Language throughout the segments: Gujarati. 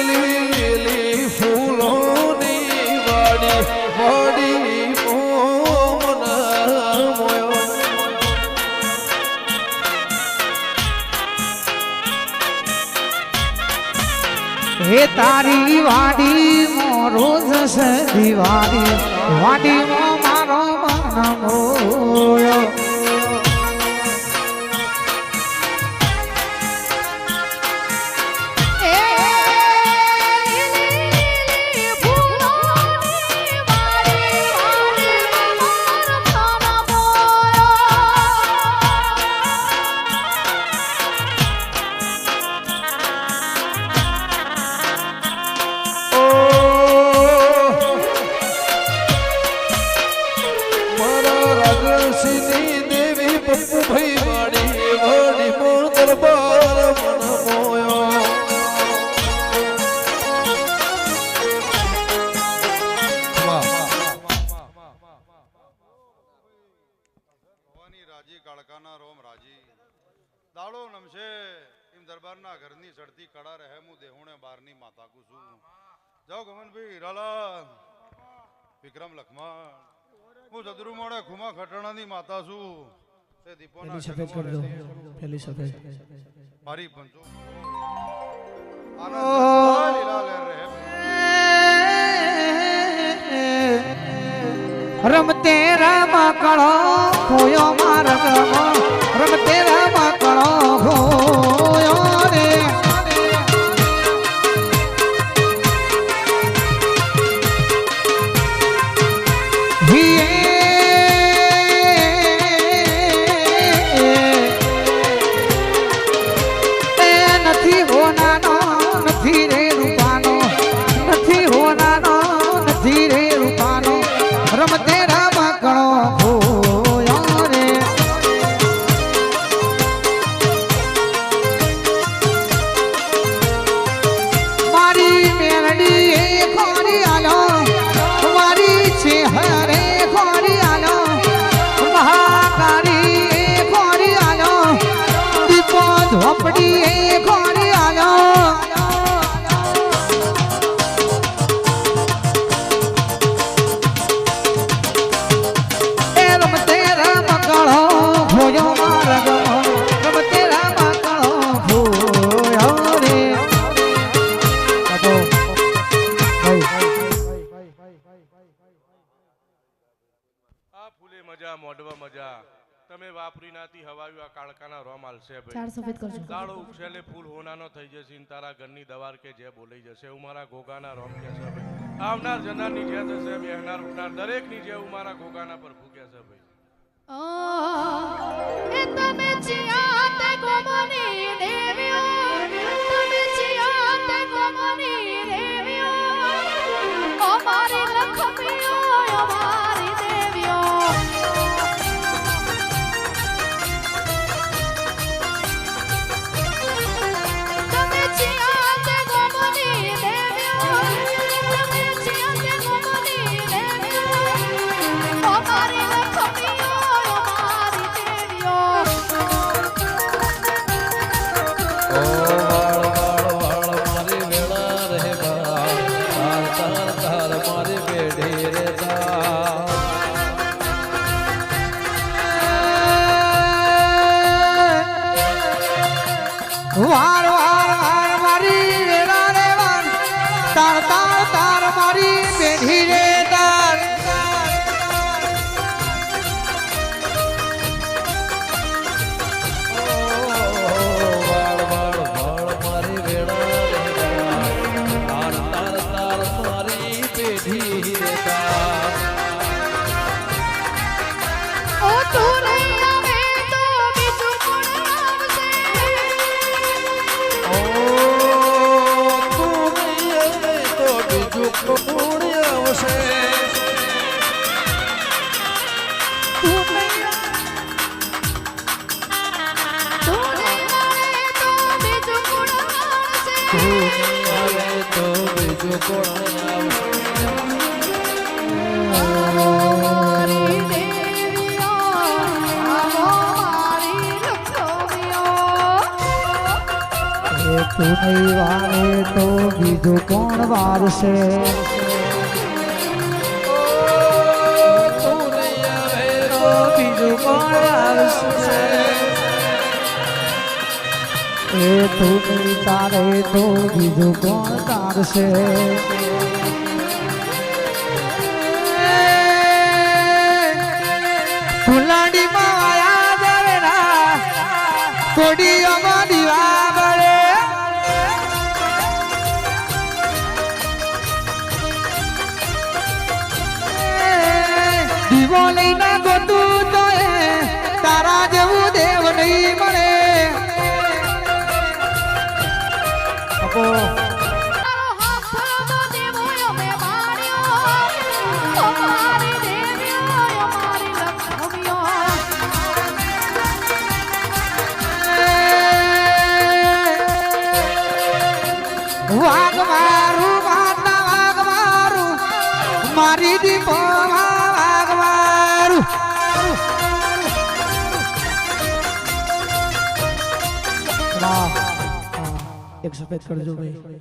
લીલી ફૂલોની વાડી વાડી મોના મોયો હે તારી વાડી રોજ છે દિવાળી વાડીમાં મારો મન મોયો દેવી પપ્પુ ભાઈ વાડી વાડી મો દરબાર મન મોયો ભવાની રાજી કાળકાના રોમ રાજી દાડો નમશે એમ દરબારના ઘરની સડતી કડા રહે હું દેહુણે બારની માતા કુસું જાઓ ગમનભાઈ હીરાલા વિક્રમ લખમણ હું જદરુ મોડે ખુમા ખટણાની માતા છું તે દીપોના સફેદ કરી દો પેલી સફેદ મારી પંચો આનંદ લીલા લહેર રહે રમતે રમકડો ખોયો માર્ગ રમતે રમકડો ખોયો રે નથી હોનાનો નથી રે રૂપાનો નથી હોનાનો નથી રે રૂપાનો રમતે રમકડો ખોયો રે મારી મેલડી એ ખોરી આલો મારી ચેહરે ખોરી આલો મહાકાળી એ ખોરી આલો દીપો ઝોપડી એ ખોરી આલો રમતે રમકડો ખોયો માર્ગ રમતે રમકડો ખોયો રે આ ફૂલે મજા મોઢવા મજા તમે વાપરી નાતી હવાયું આ કાળકાના રોમ આલશે ભાઈ ચાર સફેદ કરજો દાડો ઉછેલે ફૂલ હોનાનો થઈ જશે ને તારા ઘરની દવાર કે જે બોલાઈ જશે હું મારા ગોગાના રોમ કે છે ભાઈ આવનાર જનારની જે થશે બેહનાર ઉઠનાર દરેકની જે હું મારા ગોગાના પર ફૂકે છે ભાઈ એ તમે ચિયાત ગોમની દેવ્યો તમે ચિયાત ગોમની દેવ્યો અમારી લખમીઓ અમારી દેવ્યો તમે ચિયાત ગોમની દેવ્યો તમે ચિયાત ગોમની દેવ્યો અમારી લખમીઓ અમારી દેવ્યો વાર વાર વાર મારી વેળા રે વાર તાર તાર તાર મારી બેઠી રે તાર ઓ તું નહીં આવે તો બીજું કોણ આવશે તો બીજું કોણ આવશે તું નહીં આવે તો બીજું કોણ આવશે તો બીજું કોણ આવશે મારી દેવીઓ આવો મારી લખમીઓ તું નહીં વારે તો બીજું કોણ વારશે તું નહીં આવે તો બીજું કોણ વારશે એ તું નહીં તારે તો બીજું કોણ તારશે ફુલાડીમાં આયા જાવેરા કોડીઓમાં દીવા બળે દીવો લઈને ગોતું તો તારા જેવું દેવ નહીં મળે તારો હાથ તો દેવોયો મે માર્યો ઓ મારી દેવીઓ ઓ મારી લક્ષ્મીઓ વાઘ મારું માતા વાઘ મારું મારી દીપો વાઘ મારું એક સફેદ કરજો ભાઈ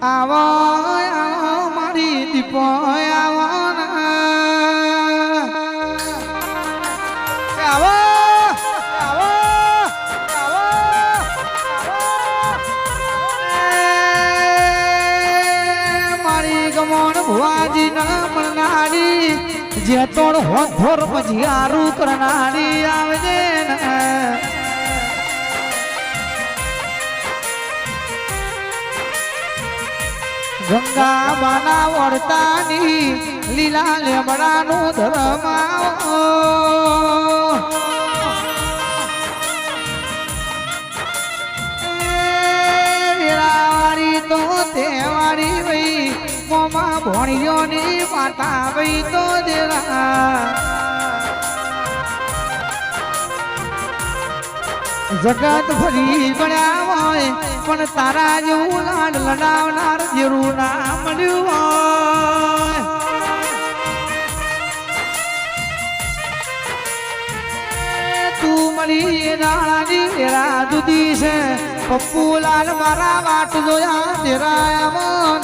આવો આવો મારી દીપો આવો ના આવો આવો આવો મારી ગમોણ ભુવાજી ના મળનારી જે તોડ હોથોર પછી આરું કરનારી આવજે ને ગંગા બાના વળતાની લીલા લેમડાનું ધર્મ વેરાવાળી તો તેવાળી વઈ મોમાં ભોણિયોની માતા વઈ તો દેરા જગત ફરી ગણ્યા હોય પણ તારા જેવું લાડ લડાવનાર જેવું ના મળ્યું હોય તું મળી નાણાની તેરા જુદી છે પપ્પુલાલ મારા વાટ જોયા તેરા મન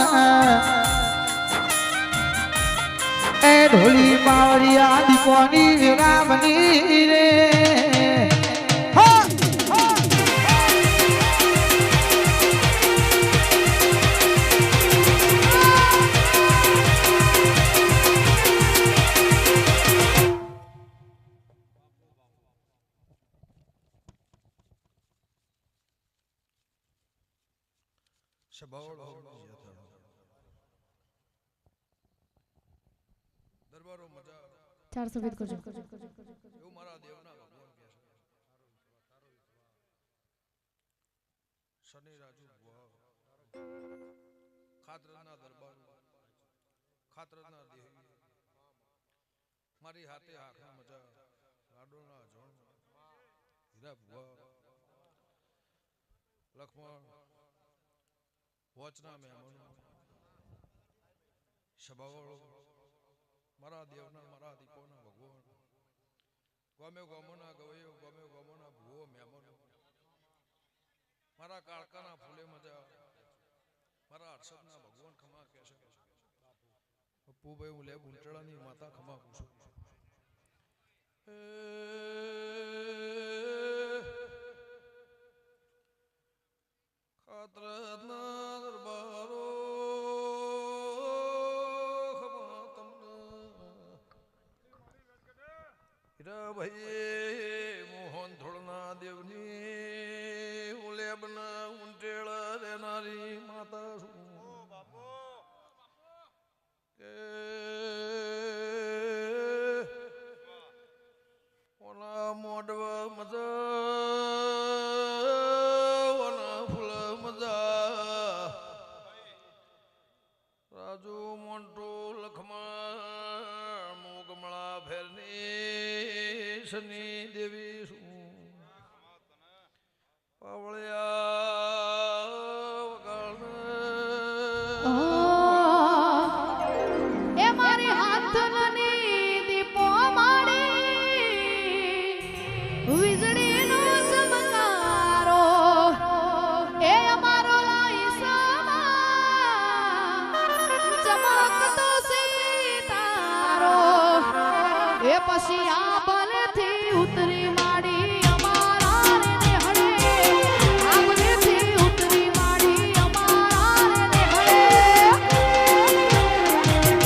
એ ઢોલી માવડિયા દીપોની વેરા બની રે દરબારો મજા 400 વેદ કરજો એવું મારા દેવના ભગવાન કહે છે શનિ રાજુ ખાતરના દરબારો ખાતરના દેહી મારી હાથે આખા મજા લાડોના જણ હીરા ભુવા લખમણ વચના મહેમાનો સભાવાળો મારા દેવના મારા દીપોના ભગવાન ગમે ગમોના ગવૈયો ગમે ગમોના ભૂવો મહેમાનો મારા કાળકાના ફૂલે મજા મારા હર્ષદના ભગવાન ખમા કહે છે પપ્પુભાઈ હું લે ગુંટળાની માતા ખમા પૂછું ખાતરના દરબારો ભાઈ મોહન ધોળના દેવની ઉલેબના ઉંટેળ રેનારી માતા કે ઓલા મોડવા મજા ઓલા ફૂલ મજા રાજુ મોન્ટુ લખમણ મોગમળા ફેરની શનિ દેવી એ મારી હાથની દીપો મારી વીજળીનો ચમકારો એ અમારો લાઈસમાં ચમકતો સિતારો એ પછી આ બલેથી ઉતરી માડી અમારા રે નેહળે આ બલેથી ઉતરી માડી અમારા રે નેહળે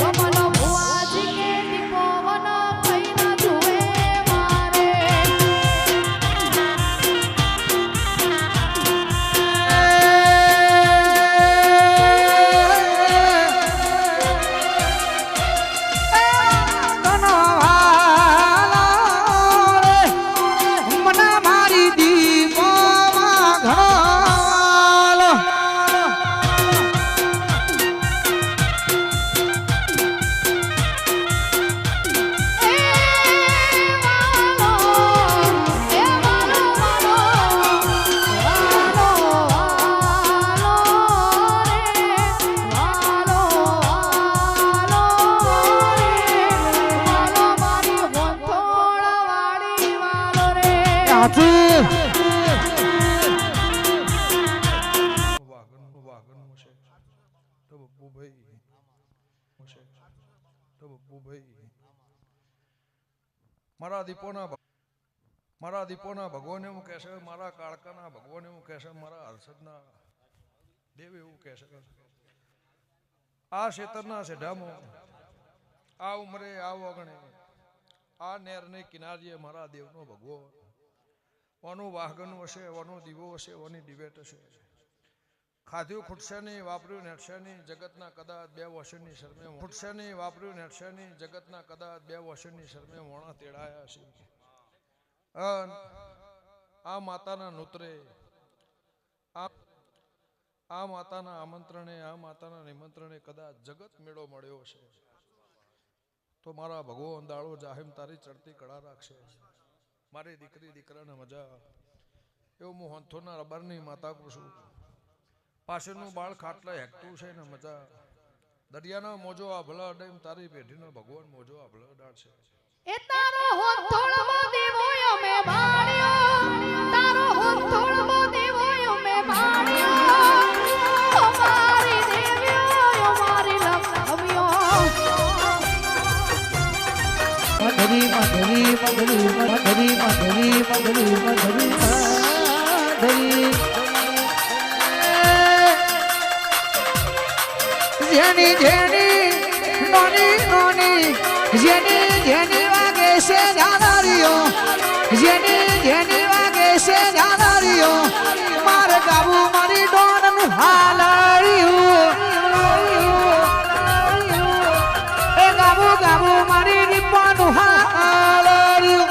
કમલ ભુવાજી કે દીપોવન કઈના જુએ મારે વાગન છે તો બપ્પુભાઈ છે તો બપ્પુભાઈ મારા દીપોના ભગવાન એવું કહે છે, મારા કાળકાના ભગવાન એવું કહે છે, મારા હર્ષદના દેવ એવું કહે છે, આ ક્ષેત્રના સેઢામાં આ ઉંમરે આ વગણે આ નેરને કિનારીએ મારા દેવનો ભગવો ઓનું વાહગન હશે, ઓનો દીવો હશે, ઓની ડિબેટ હશે. ખાધ્યું ખૂટશે નહીં, વાપર્યું નેટશે નહીં, જગતના કદાચ બે વસનની શરમે ખૂટશે નહીં, વાપર્યું નેટશે નહીં, જગતના કદાચ બે વસનની શરમે મોણા તેડાયા છે. આ માતાના નૂતરે આ માતાના આમંત્રણે આ માતાના નિમંત્રણે કદાચ જગત મેળો મળ્યો છે તો મારા ભગવાન દાડો જાહેમ તારી ચડતી કળા રાખશે. મારી દીકરી દીકરાને મજા એવું હું હંથોના રબરની માતા પૂછું. પાછળનું બાળ ખાટલા હેકતું છે ને મજા દરિયાના મોજો આ ભલા અડાઈમ તારી પેઢીનો ભગવાન મોજો આ ભલા અડાડશે. એ તારો હોથોળમો દેવોયો મે ભાણ્યો તારો હોથોળમો દેવોયો મે ભાણ્યો અમારી દેવ્યો અમારી લક્ષ્મ્યો મધરી મધરી મધરી મધરી મધરી મધરી મધરી મધરી જેની જેની નોની નોની જેની જેની વાગે છે જાનારીઓ જેની જેની વાગે છે જાનારીઓ મારે ગાવું મારી ડોનનું હાલડ્યું એ ગાવું ગાવું મારી દીપાનું હાલડ્યું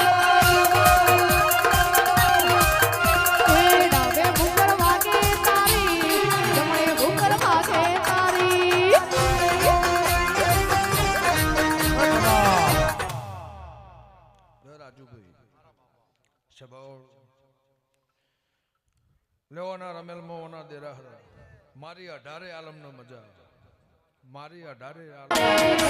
એ ડાબે ભૂકર વાગે તારી જમણે ભૂકર વાગે તારી રાજુભાઈ સભાઓ લેવાના રમેલમાં ઓના દેરાહરા મારી 18 આલમનો મજા મારી 18 આલમ